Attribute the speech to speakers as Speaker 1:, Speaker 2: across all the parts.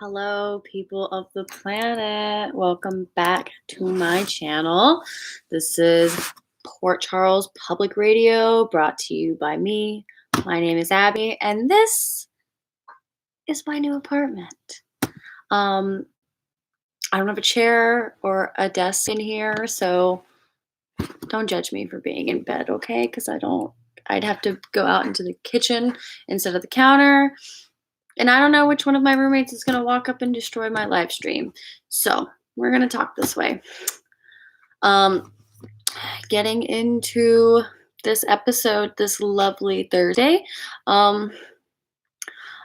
Speaker 1: Hello, people of the planet. Welcome back to my channel. This is Port Charles Public Radio, brought to you by me. My name is Abby, and this is my new apartment. Um, I don't have a chair or a desk in here, so don't judge me for being in bed, okay? Because I'd have to go out into the kitchen instead of the counter. And I don't know which one of my roommates is going to walk up and destroy my live stream. So we're going to talk this way. Getting into this episode this lovely Thursday. I'm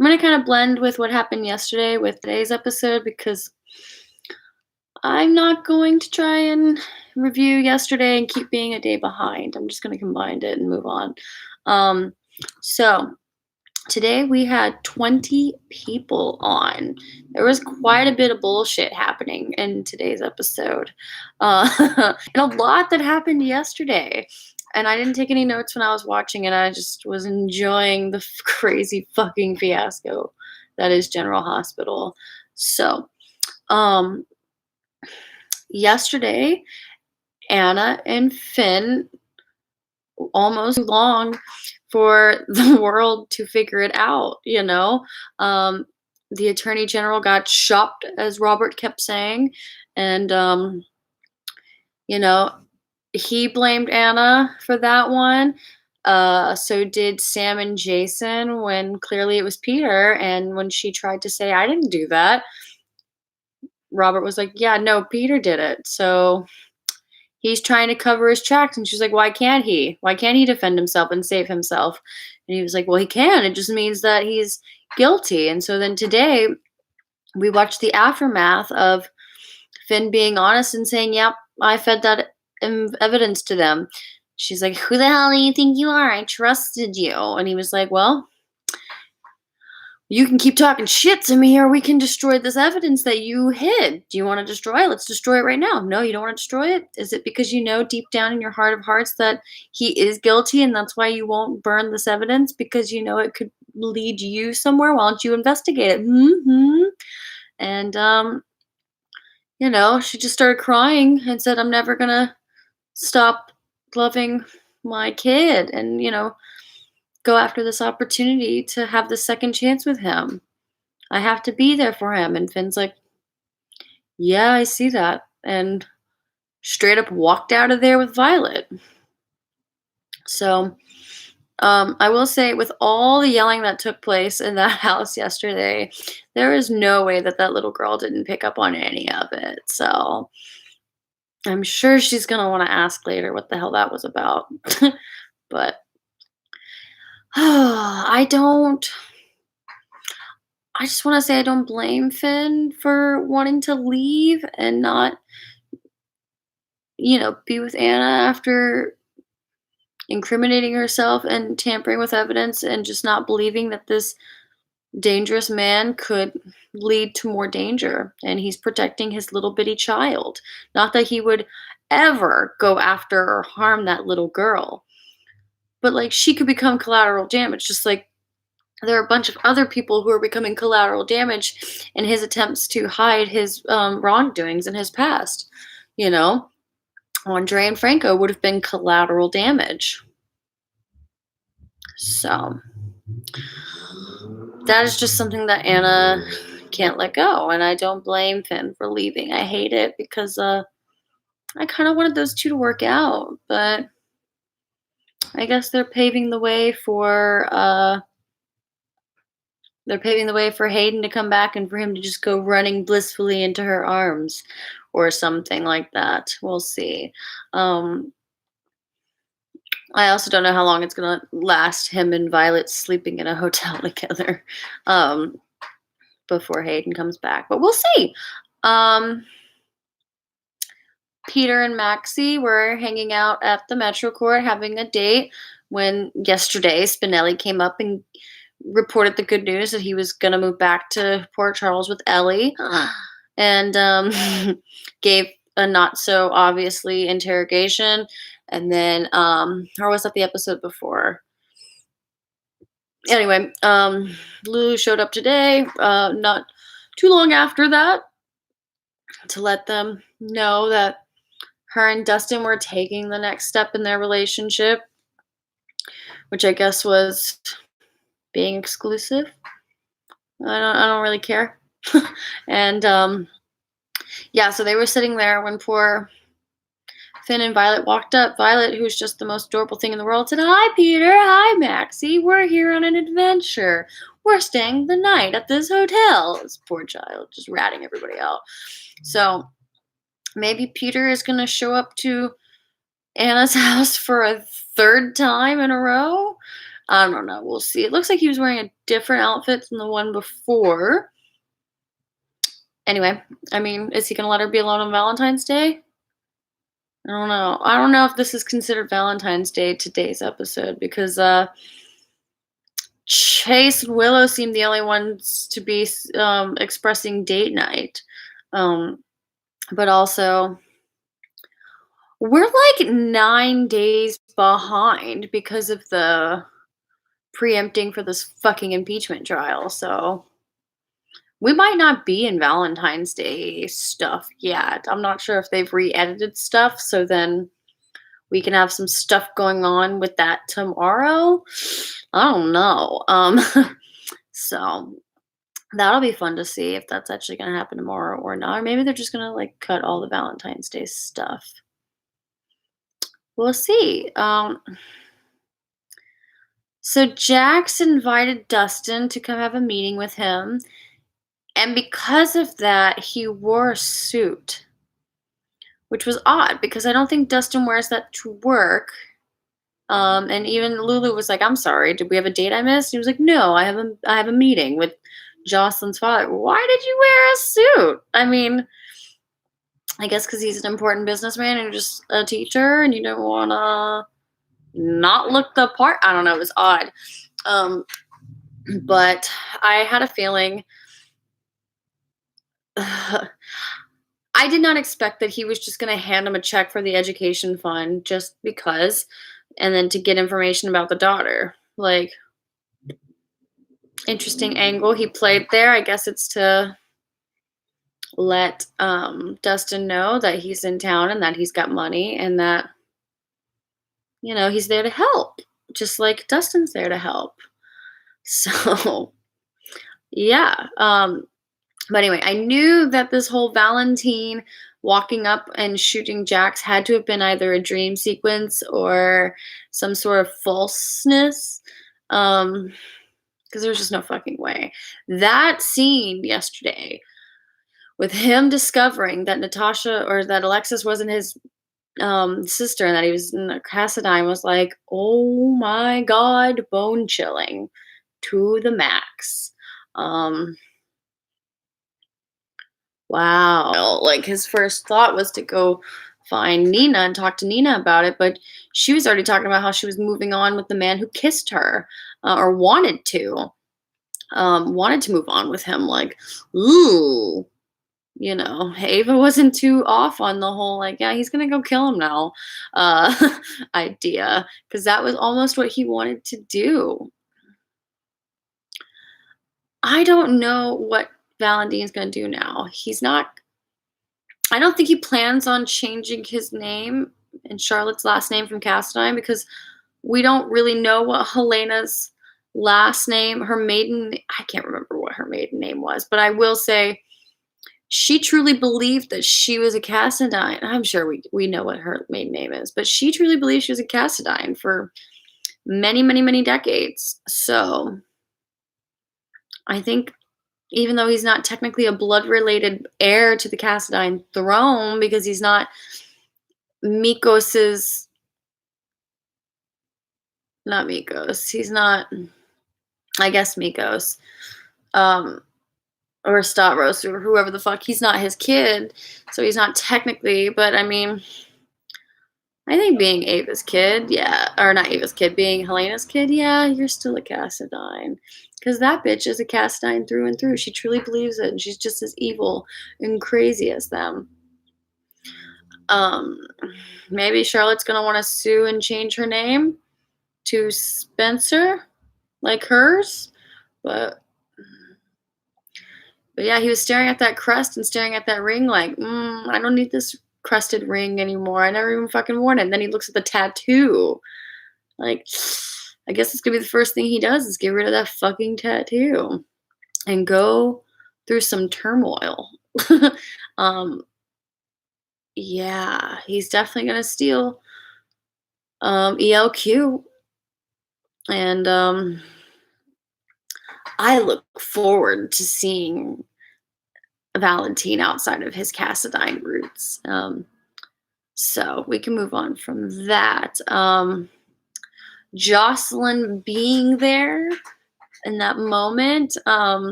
Speaker 1: going to kind of blend with what happened yesterday with today's episode because I'm not going to try and review yesterday and keep being a day behind. I'm just going to combine it and move on. So today we had 20 people on. There was quite a bit of bullshit happening in today's episode. And a lot that happened yesterday. And I didn't take any notes when I was watching it. I just was enjoying the crazy fucking fiasco that is General Hospital. So, yesterday, Anna and Finn almost long for the world to figure it out, you know. The attorney general got shopped, as Robert kept saying, and you know, he blamed Anna for that one. So did Sam and Jason, when clearly it was Peter. And when she tried to say, I didn't do that, Robert was like, yeah, no, Peter did it. So he's trying to cover his tracks. And she's like, why can't he? Why can't he defend himself and save himself? And he was like, well, he can. It just means that he's guilty. And so then today we watched the aftermath of Finn being honest and saying, yep, I fed that evidence to them. She's like, who the hell do you think you are? I trusted you. And he was like, well, you can keep talking shit to me or we can destroy this evidence that you hid. Do you want to destroy it? Let's destroy it right now. No, you don't want to destroy it? Is it because you know deep down in your heart of hearts that he is guilty and that's why you won't burn this evidence, because you know it could lead you somewhere? Why don't you investigate it? Mm-hmm. And, you know, she just started crying and said, I'm never going to stop loving my kid and, you know, go after this opportunity to have the second chance with him. I have to be there for him. And Finn's like, yeah, I see that. And straight up walked out of there with Violet. So, I will say, with all the yelling that took place in that house yesterday, there is no way that that little girl didn't pick up on any of it. So, I'm sure she's going to want to ask later what the hell that was about. But I just want to say I don't blame Finn for wanting to leave and not, you know, be with Anna after incriminating herself and tampering with evidence and just not believing that this dangerous man could lead to more danger. And he's protecting his little bitty child. Not that he would ever go after or harm that little girl. But, like, she could become collateral damage, just like there are a bunch of other people who are becoming collateral damage in his attempts to hide his wrongdoings in his past. You know, Andre and Franco would have been collateral damage. So that is just something that Anna can't let go. And I don't blame Finn for leaving. I hate it because I kind of wanted those two to work out. But I guess they're paving the way for Hayden to come back and for him to just go running blissfully into her arms or something like that. We'll see. I also don't know how long it's going to last, him and Violet sleeping in a hotel together before Hayden comes back. But we'll see. Peter and Maxie were hanging out at the Metro Court having a date when yesterday Spinelli came up and reported the good news that he was going to move back to Port Charles with Ellie and gave a not so obviously interrogation. And then, or was that the episode before? Anyway, Lulu showed up today, not too long after that to let them know that her and Dustin were taking the next step in their relationship, which I guess was being exclusive. I don't really care. And yeah, so they were sitting there when poor Finn and Violet walked up. Violet, who's just the most adorable thing in the world, said, "Hi, Peter. Hi, Maxie. We're here on an adventure. We're staying the night at this hotel." This poor child, just ratting everybody out. So maybe Peter is going to show up to Anna's house for a third time in a row. I don't know. We'll see. It looks like he was wearing a different outfit than the one before. Anyway, I mean, is he going to let her be alone on Valentine's Day? I don't know. I don't know if this is considered Valentine's Day, today's episode, because Chase and Willow seem the only ones to be expressing date night. But also, we're like 9 days behind because of the preempting for this fucking impeachment trial. So we might not be in Valentine's Day stuff yet. I'm not sure if they've re-edited stuff, so then we can have some stuff going on with that tomorrow. I don't know. So that'll be fun to see if that's actually going to happen tomorrow or not. Or maybe they're just going to like cut all the Valentine's Day stuff. We'll see. So Jax invited Dustin to come have a meeting with him. And because of that, he wore a suit, which was odd because I don't think Dustin wears that to work. And even Lulu was like, "I'm sorry, did we have a date I missed?" He was like, "No, I have a meeting with Jocelyn's father." Why did you wear a suit? I mean, I guess because he's an important businessman and you're just a teacher and you don't want to not look the part. I don't know. It was odd. But I had a feeling. I did not expect that he was just going to hand him a check for the education fund just because, and then to get information about the daughter. Like, interesting angle he played there. I guess it's to let Dustin know that he's in town and that he's got money and that, you know, he's there to help, just like Dustin's there to help. So, yeah. But anyway, I knew that this whole Valentine walking up and shooting Jax had to have been either a dream sequence or some sort of falseness. Because there's just no fucking way. That scene yesterday with him discovering that Natasha or that Alexis wasn't his sister and that he was Cassadine was like, oh my god, bone chilling to the max. Wow. Like his first thought was to go find Nina and talk to Nina about it, but she was already talking about how she was moving on with the man who kissed her, or wanted to move on with him. Like, ooh, you know, Ava wasn't too off on the whole like, yeah, he's gonna go kill him now idea, because that was almost what he wanted to do. I don't know what Valentine's gonna do now. I don't think he plans on changing his name and Charlotte's last name from Cassadine because we don't really know what Helena's last name, I can't remember what her maiden name was, but I will say she truly believed that she was a Cassadine. I'm sure we know what her maiden name is, but she truly believed she was a Cassadine for many, many, many decades. So I think even though he's not technically a blood-related heir to the Cassadine throne because he's not Mikos's, not Mikos, he's not, I guess Mikos, or Stavros or whoever the fuck, he's not his kid, so he's not technically, but I mean, I think being Ava's kid, yeah, or not Ava's kid, being Helena's kid, yeah, you're still a Cassadine. Because that bitch is a Cassadine through and through. She truly believes it, and she's just as evil and crazy as them. Maybe Charlotte's gonna want to sue and change her name to Spencer, like hers. But But yeah, he was staring at that crest and staring at that ring like, I don't need this crusted ring anymore. I never even fucking worn it. And then he looks at the tattoo. Like, I guess it's gonna be the first thing he does is get rid of that fucking tattoo and go through some turmoil. um, yeah, he's definitely gonna steal ELQ. And I look forward to seeing Valentine outside of his Cassadine roots. So we can move on from that. Jocelyn being there in that moment,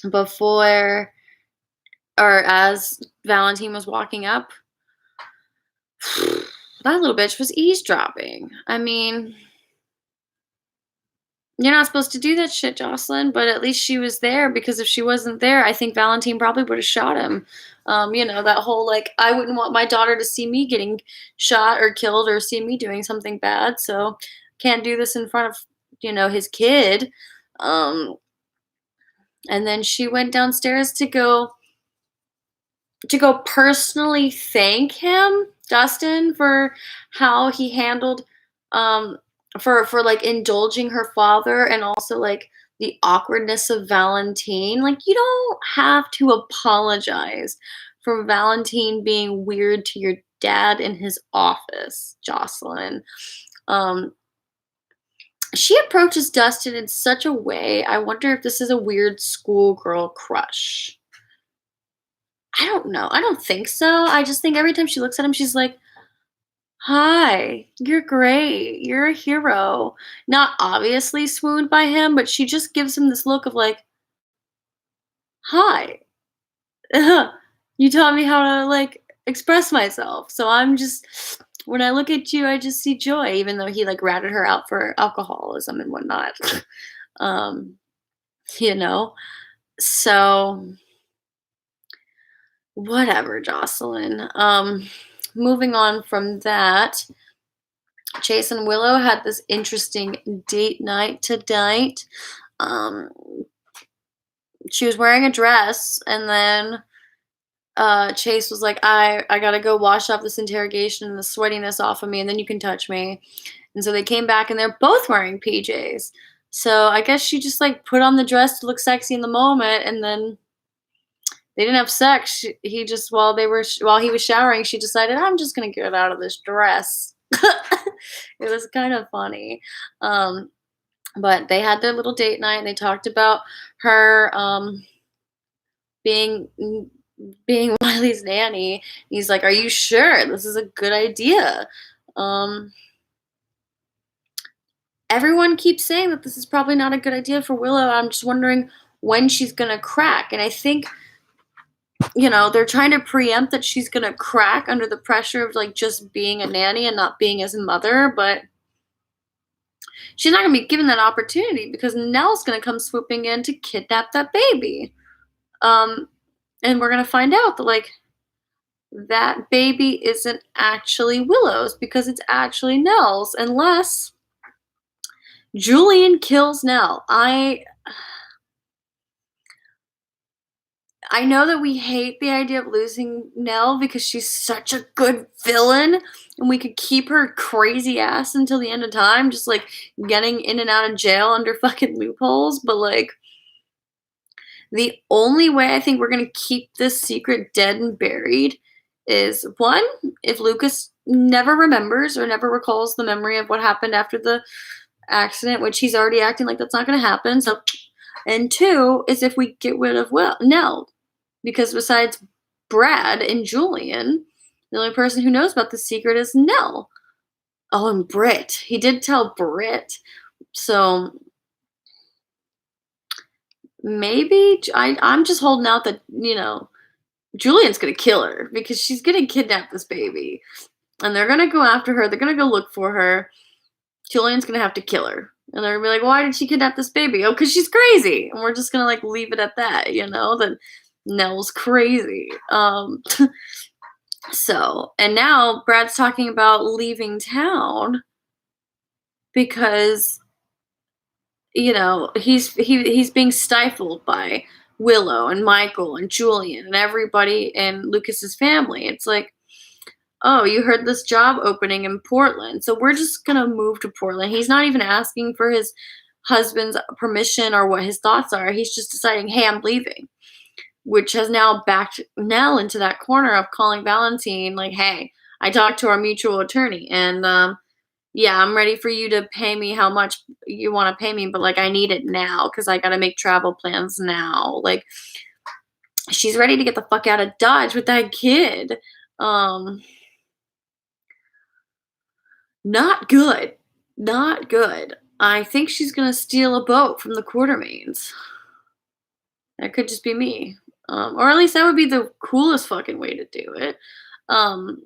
Speaker 1: before or as Valentine was walking up, that little bitch was eavesdropping. I mean, you're not supposed to do that shit, Jocelyn, but at least she was there, because if she wasn't there, I think Valentine probably would have shot him. That whole like, I wouldn't want my daughter to see me getting shot or killed or see me doing something bad, so can't do this in front of, his kid. Um, and then she went downstairs to go personally thank him, Dustin, for how he handled for like indulging her father, and also like the awkwardness of Valentine. Like, you don't have to apologize for Valentine being weird to your dad in his office, Jocelyn. Um she approaches Dustin in such a way. I wonder if this is a weird schoolgirl crush. I don't know. I don't think so. I just think every time she looks at him, she's like, "Hi, you're great. You're a hero." Not obviously swooned by him, but she just gives him this look of like, "Hi, you taught me how to like express myself. So when I look at you, I just see joy," even though he like ratted her out for alcoholism and whatnot. um, you know? So whatever, Jocelyn. Moving on from that, Chase and Willow had this interesting date night tonight. Um, she was wearing a dress, and then Chase was like, I gotta go wash off this interrogation and the sweatiness off of me, and then you can touch me. And so they came back, and they're both wearing PJs. So I guess she just like put on the dress to look sexy in the moment, and then they didn't have sex. He just while he was showering, she decided, I'm just gonna get out of this dress. It was kind of funny. Um, but they had their little date night, and they talked about her being being Wiley's nanny. He's like, "Are you sure this is a good idea?" Um, Everyone keeps saying that this is probably not a good idea for Willow. I'm just wondering when she's gonna crack, and I think they're trying to preempt that she's gonna crack under the pressure of like just being a nanny and not being his mother, but she's not gonna be given that opportunity because Nell's gonna come swooping in to kidnap that baby. Um, and we're gonna find out that like that baby isn't actually Willow's because it's actually Nell's, unless Julian kills Nell. I know that we hate the idea of losing Nell because she's such a good villain, and we could keep her crazy ass until the end of time, just like getting in and out of jail under fucking loopholes. But like, the only way I think we're gonna keep this secret dead and buried is one, if Lucas never remembers or never recalls the memory of what happened after the accident, which he's already acting like that's not gonna happen. So, and two is if we get rid of Nell. Because besides Brad and Julian, the only person who knows about the secret is Nell. Oh, and Britt. He did tell Britt. So maybe I'm just holding out that, Julian's going to kill her because she's going to kidnap this baby. And they're going to go after her. They're going to go look for her. Julian's going to have to kill her. And they're going to be like, why did she kidnap this baby? Oh, because she's crazy. And we're just going to like leave it at that, that Nell's crazy. So, and now Brad's talking about leaving town because he's being stifled by Willow and Michael and Julian and everybody in Lucas's family. It's like, oh, you heard this job opening in Portland, so we're just gonna move to Portland. He's not even asking for his husband's permission or what his thoughts are. He's just deciding, hey, I'm leaving, which has now backed Nell into that corner of calling Valentine, like, hey, I talked to our mutual attorney, and yeah, I'm ready for you to pay me how much you want to pay me, but like, I need it now because I got to make travel plans now. Like, she's ready to get the fuck out of Dodge with that kid. Um, Not good. Not good. I think she's gonna steal a boat from the Quartermains. That could just be me. Or at least that would be the coolest fucking way to do it. Um,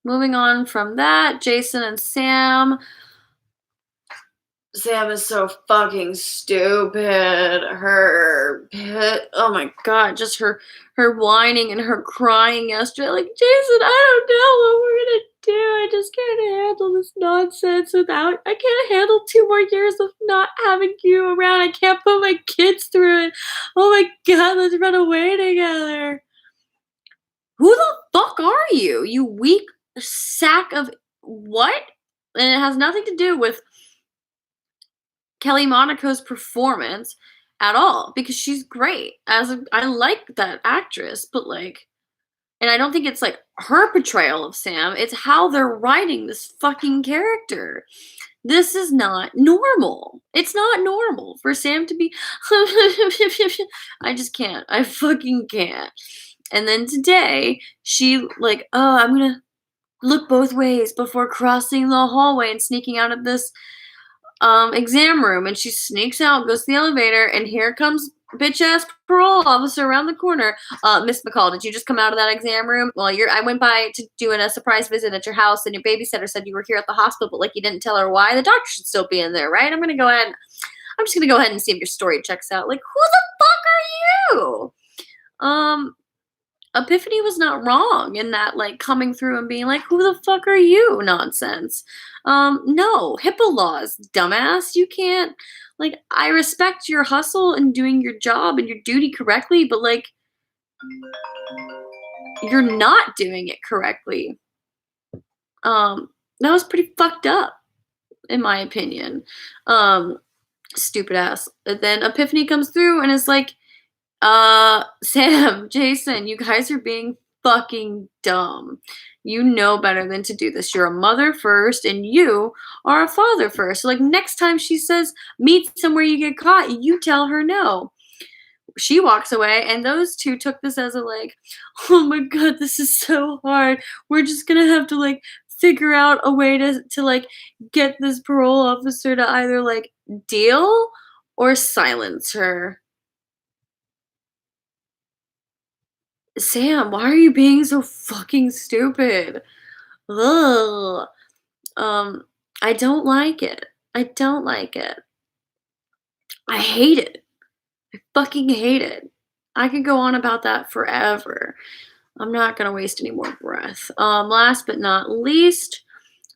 Speaker 1: Moving on from that, Jason and Sam. Sam is so fucking stupid. Oh my god, just her whining and her crying yesterday. Like, Jason, I don't know what we're gonna do. I just can't handle this nonsense without. I can't handle 2 more years of not having you around. I can't put my kids through it. Oh my god, let's run away together. Who the fuck are you? You weak sack of what? And it has nothing to do with Kelly Monaco's performance at all, because she's great. I like that actress, but like, and I don't think it's like her portrayal of Sam, it's how they're writing this fucking character. This is not normal. It's not normal for Sam to be I just can't. I fucking can't. And then today, she like, oh, I'm gonna look both ways before crossing the hallway and sneaking out of this exam room, and she sneaks out, goes to the elevator, and here comes bitch ass parole officer around the corner. Miss McCall, did you just come out of that exam room? Well, I went by to doing a surprise visit at your house, and your babysitter said you were here at the hospital, but like you didn't tell her why. The doctor should still be in there, right? I'm just gonna go ahead and see if your story checks out. Like, who the fuck are you? Epiphany was not wrong in that, like, coming through and being like, who the fuck are you nonsense. No, HIPAA laws, dumbass. You can't, like, I respect your hustle and doing your job and your duty correctly, but like, you're not doing it correctly. That was pretty fucked up, in my opinion. Stupid ass. And then Epiphany comes through and is like, Sam, Jason, you guys are being fucking dumb. You know better than to do this. You're a mother first, and you are a father first. So, like, next time she says, meet somewhere you get caught, you tell her no. She walks away, and those two took this as a, like, oh my god, this is so hard. We're just gonna have to, like, figure out a way to like, get this parole officer to either, like, deal or silence her. Sam, why are you being so fucking stupid? Ugh. I don't like it. I don't like it. I hate it. I fucking hate it. I could go on about that forever. I'm not gonna waste any more breath. Last but not least,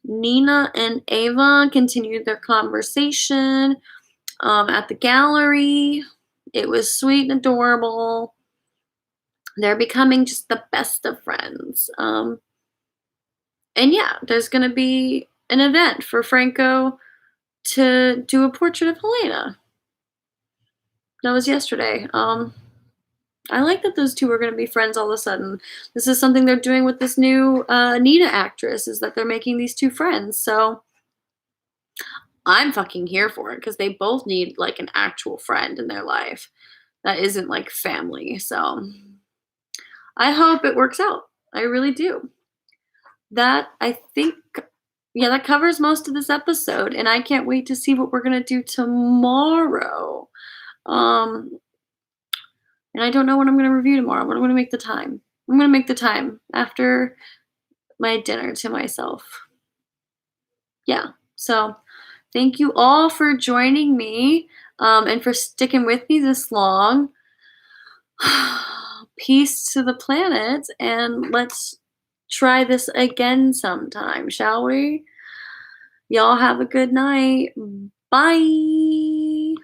Speaker 1: Nina and Ava continued their conversation at the gallery. It was sweet and adorable. They're becoming just the best of friends. And yeah, there's going to be an event for Franco to do a portrait of Helena. That was yesterday. I like that those two are going to be friends all of a sudden. This is something they're doing with this new Nina actress, is that they're making these two friends. So I'm fucking here for it, because they both need like an actual friend in their life that isn't like family. So I hope it works out. I really do. That, I think, yeah, that covers most of this episode, and I can't wait to see what we're gonna do tomorrow. And I don't know what I'm gonna review tomorrow, but I'm gonna make the time. I'm gonna make the time after my dinner to myself. Yeah, so thank you all for joining me, and for sticking with me this long. Peace to the planet, and let's try this again sometime, shall we? Y'all have a good night. Bye.